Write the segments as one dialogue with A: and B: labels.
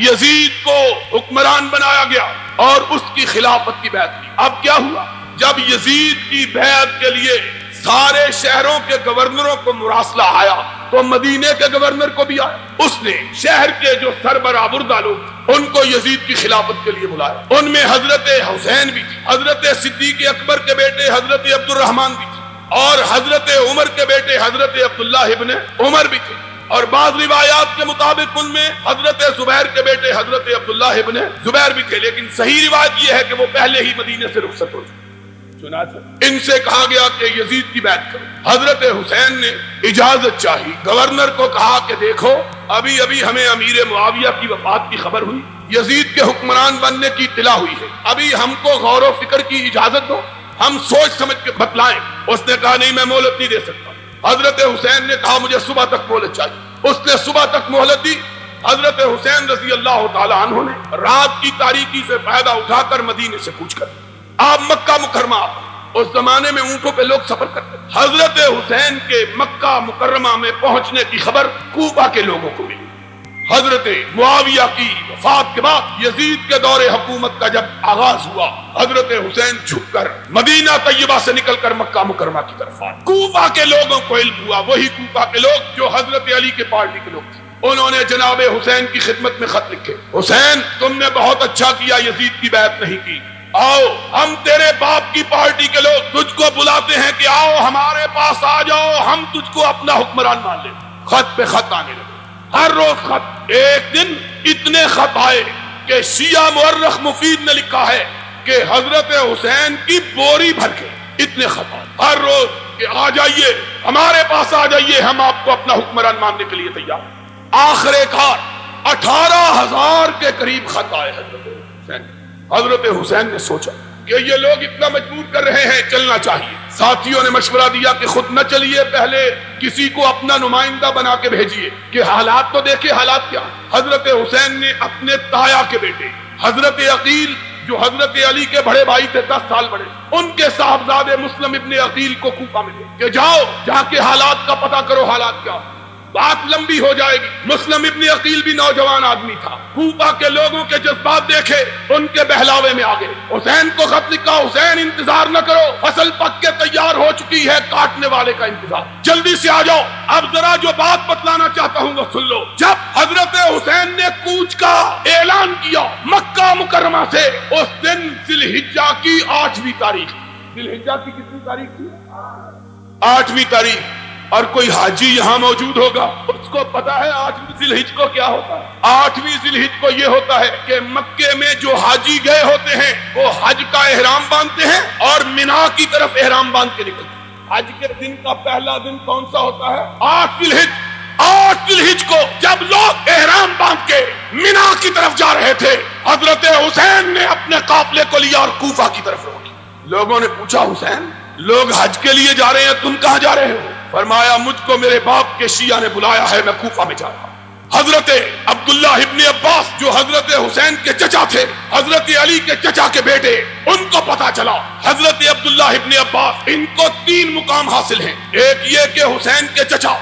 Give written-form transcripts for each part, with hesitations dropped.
A: یزید کو حکمران بنایا گیا اور اس کی خلافت کی بیعت کی۔ اب کیا ہوا؟ جب یزید کی بیعت کے لیے سارے شہروں کے گورنروں کو مراسلہ آیا تو مدینے کے گورنر کو بھی آیا۔ اس نے شہر کے جو سربراہ بردہ لوگ ان کو یزید کی خلافت کے لیے بلایا۔ ان میں حضرت حسین بھی تھی، حضرت صدیق اکبر کے بیٹے حضرت عبد الرحمن بھی تھے، اور حضرت عمر کے بیٹے حضرت عبداللہ ابن عمر بھی تھے، اور بعض روایات کے مطابق ان میں حضرت زبیر کے بیٹے حضرت عبداللہ ابن زبیر بھی تھے، لیکن صحیح روایت یہ ہے کہ وہ پہلے ہی مدینے سے رخصت ہو چکے۔ ان سے کہا گیا کہ یزید کی بیعت کرو۔ حضرت حسین نے اجازت چاہی، گورنر کو کہا کہ دیکھو ابھی ابھی ہمیں امیر معاویہ کی وفات کی خبر ہوئی، یزید کے حکمران بننے کی اطلاع ہوئی ہے، ابھی ہم کو غور و فکر کی اجازت دو، ہم سوچ سمجھ کے بتلائیں۔ اس نے کہا نہیں، میں مہلت نہیں دے سکتا۔ حضرت حسین نے کہا مجھے صبح تک مہلت چاہیے۔ اس نے صبح تک مہلت دی۔ حضرت حسین رضی اللہ تعالی عنہ نے رات کی تاریکی سے فائدہ اٹھا کر مدینے سے کوچ کر آپ مکہ مکرمہ۔ اس زمانے میں اونٹوں پہ لوگ سفر کرتے۔ حضرت حسین کے مکہ مکرمہ میں پہنچنے کی خبر کوفہ کے لوگوں کو ملی۔ حضرت معاویہ کی وفات کے بعد یزید کے دور حکومت کا جب آغاز ہوا، حضرت حسین جھک کر مدینہ طیبہ سے نکل کر مکہ مکرمہ کی طرف آئے۔ کوفہ کے لوگوں کو علم ہوا، وہی کوفہ کے لوگ جو حضرت علی کے پارٹی کے لوگ تھے، انہوں نے جناب حسین کی خدمت میں خط لکھے، حسین تم نے بہت اچھا کیا یزید کی بیعت نہیں کی، آؤ ہم تیرے باپ کی پارٹی کے لوگ تجھ کو بلاتے ہیں کہ آؤ ہمارے پاس آ جاؤ، ہم تجھ کو اپنا حکمران مان لیں۔ خط پہ خط آنے لگے، ہر روز خط۔ ایک دن اتنے خط آئے کہ شیعہ مورخ مفید نے لکھا ہے کہ حضرت حسین کی بوری بھر کے اتنے خط آئے ہر روز کہ آ جائیے ہمارے پاس آ جائیے، ہم آپ کو اپنا حکمران ماننے کے لیے تیار۔ آخر کار 18,000 کے قریب خط آئے حضرت حسین۔ حضرت حسین نے سوچا کہ یہ لوگ اتنا مجبور کر رہے ہیں، چلنا چاہیے۔ ساتھیوں نے مشورہ دیا کہ خود نہ چلیے، پہلے کسی کو اپنا نمائندہ بنا کے بھیجیے کہ حالات تو دیکھیں حالات کیا۔ حضرت حسین نے اپنے تایا کے بیٹے حضرت عقیل جو حضرت علی کے بڑے بھائی تھے 10 سال بڑے، ان کے صاحبزادے مسلم ابن عقیل کو کوفہ میں دے کہ جاؤ جا کے حالات کا پتہ کرو، حالات کیا۔ بات لمبی ہو جائے گی۔ مسلم ابن عقیل بھی نوجوان آدمی تھا، کوفہ کے لوگوں کے جذبات دیکھے، ان کے بہلاوے میں آ گئے۔ حسین کو خط لکھا، حسین انتظار نہ کرو، فصل پک کے تیار ہو چکی ہے، کاٹنے والے کا انتظار، جلدی سے آ جاؤ۔ اب ذرا جو بات بتلانا چاہتا ہوں وہ سن لو۔ جب حضرت حسین نے کوچ کا اعلان کیا مکہ مکرمہ سے، اس دن ذی الحجہ کی 8ویں تاریخ، ذی الحجہ کی کتنی تاریخ تھی؟ 8ویں تاریخ۔ اور کوئی حاجی یہاں موجود ہوگا، اس کو پتا ہے 8ویں ذی الحجہ کو کیا ہوتا ہے؟ 8ویں ذی الحجہ کو یہ ہوتا ہے کہ مکے میں جو حاجی گئے ہوتے ہیں وہ حج کا احرام باندھتے ہیں اور مینا کی طرف احرام باندھ کے نکلتے ہیں۔ حج کے دن کا پہلا دن کون سا ہوتا ہے؟ 8 ذی الحجہ۔ 8 ذی الحجہ کو جب لوگ احرام باندھ کے مینا کی طرف جا رہے تھے، حضرت حسین نے اپنے قافلے کو لیا اور کوفہ کی طرف روکی۔ لوگوں نے پوچھا حسین لوگ حج کے لیے جا رہے ہیں، تم کہاں جا رہے ہو؟ فرمایا مجھ کو میرے باپ کے شیعہ نے بلایا ہے، میں کوفہ میں جا رہا ہوں۔ حضرت عبداللہ ابن عباس جو حضرت حسین کے چچا تھے، حضرت علی کے چچا کے بیٹے، ان کو پتا چلا حضرت عبداللہ ابن عباس ان کو 3 مقام حاصل ہیں۔ ایک یہ کہ حسین کے چچا،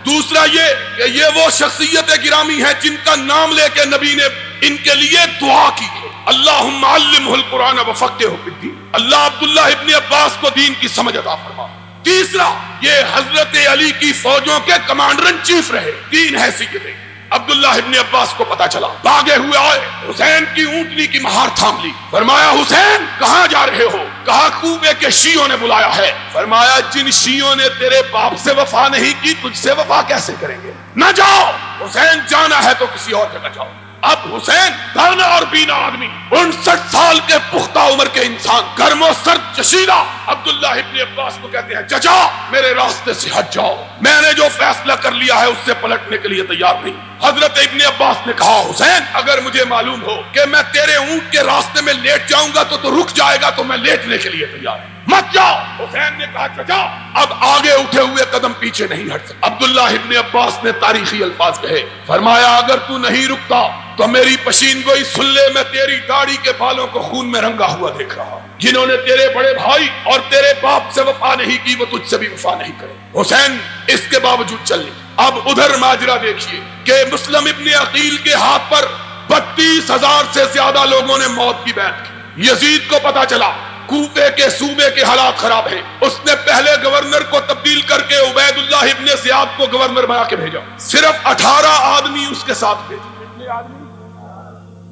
A: دوسرا یہ کہ یہ وہ شخصیت گرامی ہے جن کا نام لے کے نبی نے ان کے لیے دعا کی ہے، اللہم علمہ القرآن وفقہہ فی الدین، اللہ عبداللہ ابن عباس کو دین کی سمجھ عطا فرما۔ تیسرا یہ حضرت علی کی فوجوں کے کمانڈر ان چیف رہے، 3 حیثیتیں۔ عبداللہ ابن عباس کو پتا چلا، بھاگے ہوئے آئے، حسین کی اونٹنی کی مہار تھام لی۔ فرمایا حسین کہاں جا رہے ہو؟ کہا کوفے کے شیعوں نے بلایا ہے۔ فرمایا جن شیعوں نے تیرے باپ سے وفا نہیں کی، تجھ سے وفا کیسے کریں گے؟ نہ جاؤ حسین، جانا ہے تو کسی اور جگہ جاؤ۔ اب حسین دانا اور بینا آدمی، 59 سال کے پختہ عمر کے انسان، گرم و سرد جشیدہ، عبداللہ ابن عباس کو کہتے ہیں چچا میرے راستے سے ہٹ جاؤ، میں نے جو فیصلہ کر لیا ہے اس سے پلٹنے کے لیے تیار نہیں۔ حضرت ابن عباس نے کہا حسین اگر مجھے معلوم ہو کہ میں تیرے اونٹ کے راستے میں لیٹ جاؤں گا تو رک جائے گا تو میں لیٹنے کے لیے تیار ہوں، مت جاؤ۔ حسین نے کہا چچا اب آگے اٹھے ہوئے قدم پیچھے نہیں ہٹ سکتے۔ عبداللہ ابن عباس نے تاریخی الفاظ کہے، فرمایا اگر تو نہیں رکتا تو میری پشین گوئی سن لے، میں تیری داڑھی کے بالوں کو خون میں رنگا ہوا دیکھ رہا ہوں۔ جنہوں نے تیرے بڑے بھائی اور تیرے باپ سے وفا نہیں کی وہ تجھ سے بھی وفا نہیں کرے. حسین اس کے باوجود چل لی. اب ادھر ماجرا دیکھیے کہ مسلم ابن عقیل کے ہاتھ پر 32,000 سے زیادہ لوگوں نے موت کی بیعت کی. یزید کو پتا چلا کوفے کے صوبے کے حالات خراب ہیں. اس نے پہلے گورنر کو تبدیل کر کے عبید اللہ ابن زیاد کو گورنر بنا کے بھیجا. صرف 18 آدمی اس کے ساتھ بھیجے. کتنے آدمی؟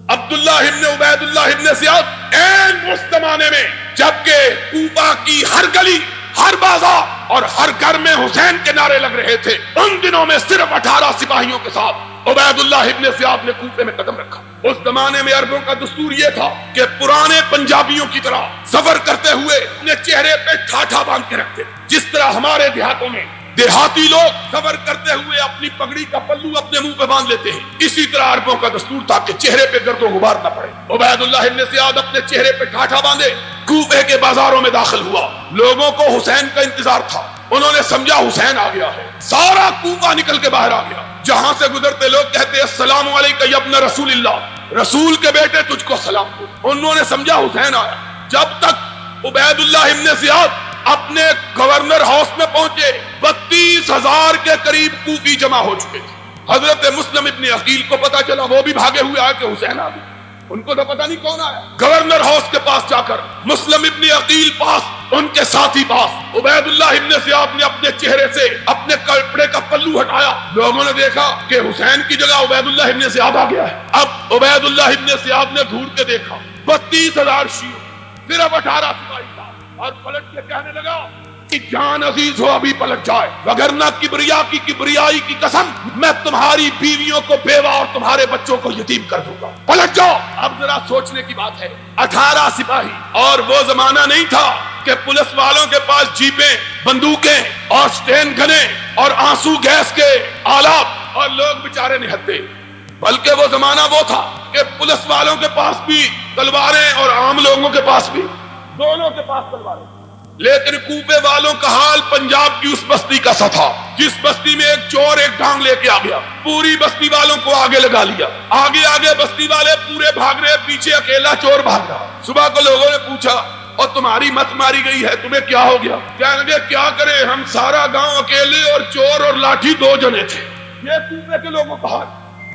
A: عبداللہ ابن عبید اللہ ابن زیاد این اس زمانے میں جبکہ کوفہ کی ہر گلی، ہر بازار اور ہر گھر میں حسین کے نعرے لگ رہے تھے، ان دنوں میں صرف 18 سپاہیوں کے ساتھ عبید اللہ ابن زیاد نے کوفے میں قدم رکھا. اس زمانے میں عربوں کا دستور یہ تھا کہ پرانے پنجابیوں کی طرح سفر کرتے ہوئے اپنے چہرے پہ ٹھاٹھا باندھ کے رکھتے، جس طرح ہمارے دیہاتوں میں دیہاتی لوگ سفر کرتے ہوئے اپنی پگڑی کا پلو اپنے منہ پہ باندھ لیتے ہیں. اسی طرح عربوں کا دستور تھا کہ چہرے پہ گرد و غبار نہ پڑے. عبید اللہ ابن زیاد اپنے چہرے پہ ٹھاٹھا باندھے کوفے کے بازاروں میں داخل ہوا. لوگوں کو حسین کا انتظار تھا. انہوں نے سمجھا حسین آ گیا ہے. سارا کوفہ نکل کے باہر آ گیا. جہاں سے گزرتے لوگ کہتے السلام علیکم یا ابن رسول اللہ، رسول کے بیٹے تجھ کو سلام دو. انہوں نے سمجھا حسین آیا. جب تک عبید اللہ ابن زیاد اپنے گورنر ہاؤس میں پہنچے 32,000 کے قریب کوفی جمع ہو چکے تھے. حضرت مسلم ابن عقیل کو پتا چلا، وہ بھی بھاگے ہوئے آئے کہ حسین آ گیا. ان کو تو پتا نہیں کون آیا. گورنر ہاؤس کے پاس جا کر مسلم ابن عقیل پاس، ان کے ساتھی پاس عبید اللہ ابن زیاد نے اپنے چہرے سے اپنے کپڑے کا پلو ہٹایا. لوگوں نے دیکھا کہ حسین کی جگہ عبید اللہ ابن زیاد آ گیا ہے. اب عبید اللہ ابن زیاد نے گھور کے دیکھا 32,000 شیعہ، صرف 18 سپاہی تھا، اور پلٹ کے کہنے لگا کہ جان عزیز ہو ابھی پلٹ جائے، وگرنہ کبریائی کی قسم میں تمہاری بیویوں کو بیوہ اور تمہارے بچوں کو یتیم کر دوں گا، پلٹ جاؤ. اب ذرا سوچنے کی بات ہے، 18 سپاہی، اور وہ زمانہ نہیں تھا کہ پولیس والوں کے پاس جیپیں، بندوقیں اور سٹین گنیں اور آنسو گیس کے آلات اور لوگ بیچارے نہتے، بلکہ وہ زمانہ وہ تھا کہ پولیس والوں کے پاس بھی تلواریں اور عام لوگوں کے پاس بھی، دونوں کے پاس تلواریں. لیکن کوفے والوں کا حال پنجاب کی اس بستی کا سا تھا جس بستی میں ایک چور ایک ڈانگ لے کے آ گیا، پوری بستی والوں کو آگے لگا لیا. آگے آگے بستی والے پورے بھاگ رہے، پیچھے اکیلا چور بھاگ رہا. صبح کو لوگوں نے پوچھا اور تمہاری مت ماری گئی ہے، تمہیں کیا ہو گیا؟ کہنے لگے کیا کریں، ہم سارا گاؤں اکیلے اور چور اور لاٹھی 2 جنے تھے. یہ کوفے کے لوگوں کا حال.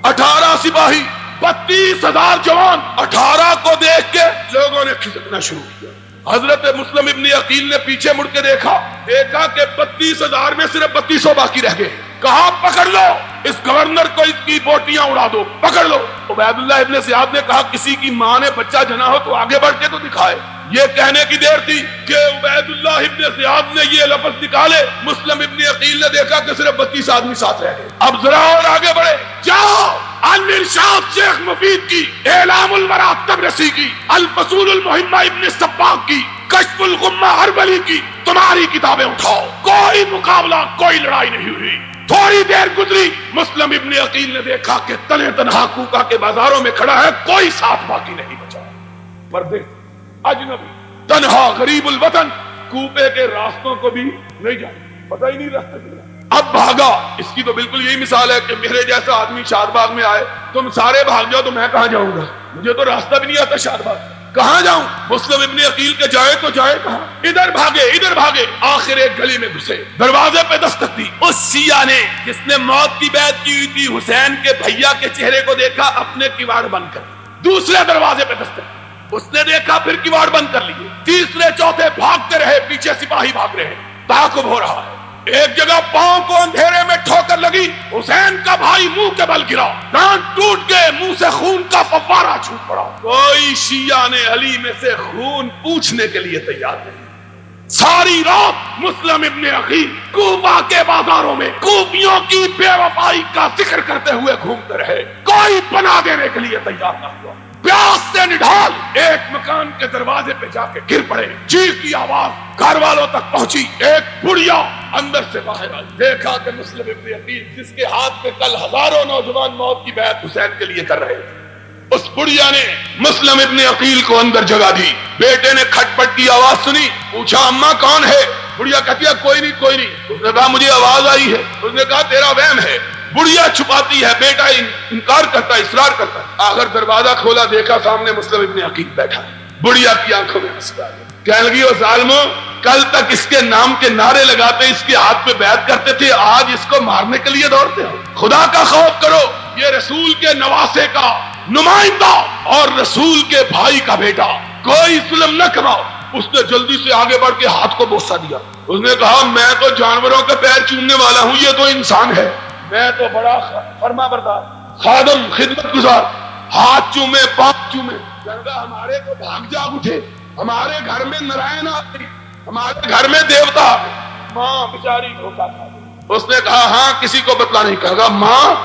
A: 18 سپاہی، 32,000 جوان. 18 کو دیکھ کے لوگوں نے کھسکنا شروع کیا. حضرت مسلم ابن عقیل نے پیچھے مڑ کے دیکھا کہ 32,000 میں صرف 3200 باقی رہ گئے. کہا پکڑ لو اس گورنر کو، اس کی بوٹیاں اڑا دو، پکڑ لو. عبید اللہ ابن زیاد نے کہا کسی کی ماں نے بچہ جنا ہو تو آگے بڑھ کے تو دکھائے. یہ کہنے کی دیر تھی کہ عبید اللہ ابن زیاد نے یہ لفظ نکالے. مسلم ابن عقیل نے دیکھا کہ صرف 32 آدمی ساتھ رہ گئے. اب ذرا اور آگے بڑھے. جاؤ الارشاد شیخ مفید کی، اعلام الورا تبرسی کی، الفصول المہمہ ابن سباق کی، کشف الغمہ اربلی کی، تمہاری کتابیں اٹھاؤ. کوئی مقابلہ، کوئی لڑائی نہیں ہوئی. تھوڑی دیر گزری، مسلم ابن عقیل نے دیکھا کہ تنہا تنہا کوفہ کے بازاروں میں کھڑا ہے، کوئی ساتھ باقی نہیں بچا. پردے، اجنبی، تنہا، غریب الوطن، کوفے کے راستوں کو بھی نہیں جانا، پتہ ہی نہیں راستہ کیا. اب بھاگا. اس کی تو بالکل یہی مثال ہے کہ میرے جیسا آدمی شاد باغ میں آئے، تم سارے بھاگ جاؤ تو میں کہاں جاؤں گا؟ مجھے تو راستہ بھی نہیں آتا شاد باغ، کہاں جاؤں؟ مسلم ابن عقیل کے جائے تو جائے کہاں؟ ادھر بھاگے ادھر بھاگے، آخر ایک گلی میں گھسے. دروازے پہ دستک دی. اس شیعہ نے جس نے موت کی بیعت کی ہوئی تھی، حسین کے بھیا کے چہرے کو دیکھا، اپنے کیواڑ بند کر. دوسرے دروازے پہ دستک دی. اس نے دیکھا، پھر کیواڑ بند کر لیے. تیسرے چوتھے بھاگتے رہے، پیچھے سپاہی بھاگ رہے ہیں. تعاقب ہو رہا ہے. ایک جگہ پاؤں کو اندھیرے میں ٹھوکر لگی، حسین کا بھائی منہ کے بل گرا، دانت ٹوٹ گئے، منہ سے خون کا فوارہ چھوٹ پڑا. کوئی شیعہ نے علی میں سے خون پوچھنے کے لیے تیار نہیں. ساری رات مسلم ابن عقیل کوفہ کے بازاروں میں کوفیوں کی بے وفائی کا ذکر کرتے ہوئے گھومتے رہے. کوئی پناہ دینے کے لیے تیار نہ ہوا. پیاس سے نڈھال ایک مکان کے دروازے پہ جا کے گر پڑے. چیخ کی آواز گھر والوں تک پہنچی. ایک بڑھیا اندر سے باہر آئی. دیکھا کہ مسلم ابن عقیل جس کے ہاتھ میں کل ہزاروں نوجوان موت کی بیعت حسین کے لیے کر رہے تھے، اس بڑھیا نے مسلم ابن عقیل کو اندر جگہ دی. بیٹے نے کھٹ پٹ کی آواز سنی، پوچھا اماں کون ہے؟ بڑھیا کہتی ہے کوئی نہیں کوئی نہیں. اس نے کہا مجھے آواز آئی ہے. اس نے کہا تیرا وہم ہے. بڑھیا چھپاتی ہے، بیٹا انکار کرتا ہے، اصرار کرتا ہے. آخر دروازہ کھولا، دیکھا سامنے مسلم ابن عقیل بیٹھا ہے. بڑھیا کی آنکھوں میں آنسو آ گئے. کہنے لگی او ظالمو، کل تک اس کے نام کے نعرے لگاتے، اس کے ہاتھ پہ بیعت کرتے تھے، آج اس کو مارنے کے لیے دوڑتے ہو. خدا کا خوف کرو، یہ رسول کے نواسے کا نمائندہ اور رسول کے بھائی کا بیٹا، کوئی ظلم نہ کراؤ. اس نے جلدی سے آگے بڑھ کے ہاتھ کو بوسہ دیا. اس نے کہا میں تو جانوروں کے پیر چومنے والا ہوں، یہ تو انسان ہے. میں تو بڑا فرما بردار خادم، خدمت گزار، ہاتھ چومے پاؤں چومے. ہمارے کو بھاگ جاگ اٹھے، ہمارے گھر میں نارائن آ گئی، ہمارے گھر میں دیوتا آ گئے. ماں بیچاری دھوکا کھا گئی. اس نے کہا ہاں کسی کو بتلا نہیں. کہا ماں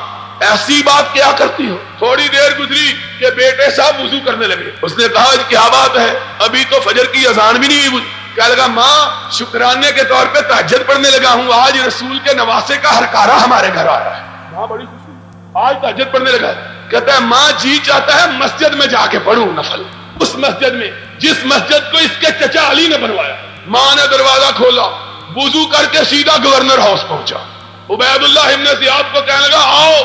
A: ایسی بات کیا کرتی ہو؟ تھوڑی دیر گزری کہ بیٹے صاحب وضو کرنے لگے. اس نے کہا کیا بات ہے؟ ابھی تو فجر کی اذان بھی نہیں ہوئی. کہنے لگا ماں شکرانے کے طور پہ تہجد پڑھنے لگا ہوں، آج رسول کے نواسے کا ہرکارہ ہمارے گھر آیا ہے. ماں بڑی خوشی، آج تہجد پڑھنے لگا. کہتا ہے ماں جی چاہتا ہے مسجد میں جا کے پڑھوں نفل، اس مسجد میں جس مسجد کو اس کے چچا علی نے بنوایا. ماں نے دروازہ کھولا، وضو کر کے سیدھا گورنر ہاؤس پہنچا. عبید اللہ ابن زیاد کو کہنے لگا آؤ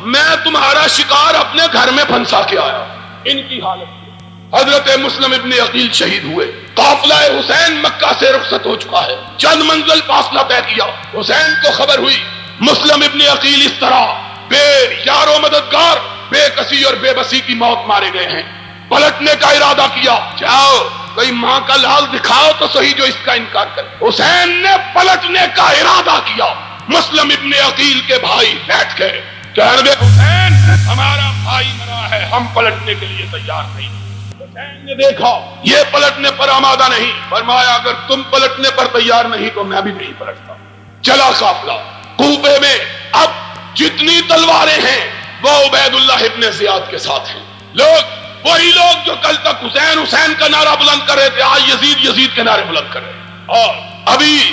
A: میں تمہارا شکار اپنے گھر میں پھنسا کے آیا. ان کی حالت حضرت مسلم ابن عقیل شہید ہوئے. قافلہ حسین مکہ سے رخصت ہو چکا ہے، چند منزل فاصلہ طے کیا. حسین کو خبر ہوئی مسلم ابن عقیل اس طرح بے یار و مددگار، بے کسی اور بے بسی کی موت مارے گئے ہیں. پلٹنے کا ارادہ کیا. جاؤ کوئی ماں کا لال دکھاؤ تو صحیح جو اس کا انکار کرے. حسین نے پلٹنے کا ارادہ کیا. مسلم ابن عقیل کے بھائی بیٹھ گئے، کہنے لگے حسین ہمارا بھائی مرا ہے، ہم پلٹنے کے لیے تیار نہیں. حسین نے دیکھا یہ پلٹنے پر آمادہ نہیں، فرمایا اگر تم پلٹنے پر تیار نہیں تو میں بھی نہیں پلٹتا. چلا قافلہ کوفے میں. اب جتنی تلواریں ہیں وہ عبید اللہ ابن زیاد کے ساتھ ہیں. لوگ وہی لوگ جو کل تک حسین حسین کا نعرہ بلند کر رہے تھے، آج یزید یزید کے نعرے بلند کر رہے ہیں. اور ابھی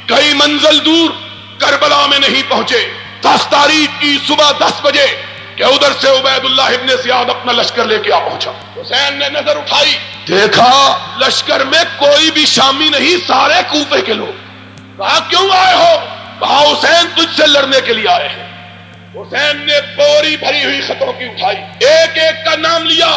A: کئی منزل دور کربلا میں نہیں پہنچے. 10 تاریخ کی صبح 10 بجے کہ ادھر سے عبید اللہ ابن زیاد اپنا لشکر لے کے آ پہنچا. حسین نے نظر اٹھائی، دیکھا لشکر میں کوئی بھی شامی نہیں، سارے کوفے کے لوگ. کہا کیوں آئے ہو؟ کہا حسین تجھ سے لڑنے کے لیے آئے ہیں. حسین نے بوری بھری ہوئی خطوں کی اٹھائی، ایک ایک کا نام لیا.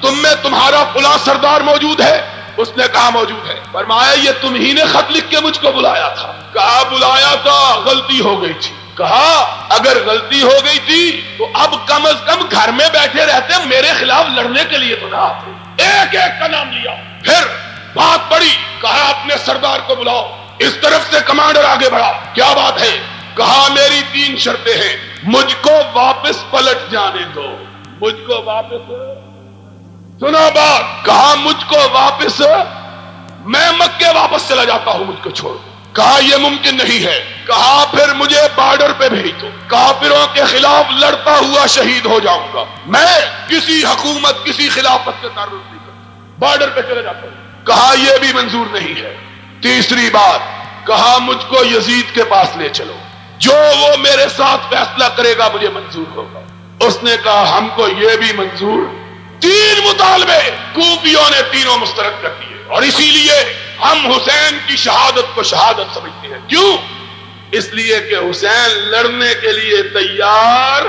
A: تم میں تمہارا فلاں سردار موجود ہے؟ اس نے کہا موجود ہے. فرمایا یہ تم ہی نے خط لکھ کے مجھ کو بلایا تھا؟ کہا بلایا تھا، غلطی ہو گئی تھی. کہا اگر غلطی ہو گئی تھی تو اب کم از کم گھر میں بیٹھے رہتے، میرے خلاف لڑنے کے لیے تو نہ آتے. ایک ایک کا نام لیا. پھر بات بڑی، کہا اپنے سردار کو بلاؤ. اس طرف سے کمانڈر آگے بڑھا، کیا بات ہے؟ کہا میری 3 شرطیں ہیں. مجھ کو واپس پلٹ جانے دو. مجھ کو واپس، سنا بات، کہا مجھ کو واپس، میں مکے واپس چلا جاتا ہوں، مجھ کو چھوڑ. کہا یہ ممکن نہیں ہے. کہا پھر مجھے بارڈر پہ بھیج دو، کافروں کے خلاف لڑتا ہوا شہید ہو جاؤں گا. میں کسی حکومت کسی خلافت سے تعلق نہیں کرتا، بارڈر پہ چلے جاتا ہوں. کہا یہ بھی منظور نہیں ہے. تیسری بات، کہا مجھ کو یزید کے پاس لے چلو، جو وہ میرے ساتھ فیصلہ کرے گا مجھے منظور ہوگا. اس نے کہا ہم کو یہ بھی منظور. 3 مطالبے کوفیوں نے تینوں مسترد کر دیے. اور اسی لیے ہم حسین کی شہادت کو شہادت سمجھتے ہیں. کیوں؟ اس لیے کہ حسین لڑنے کے لیے تیار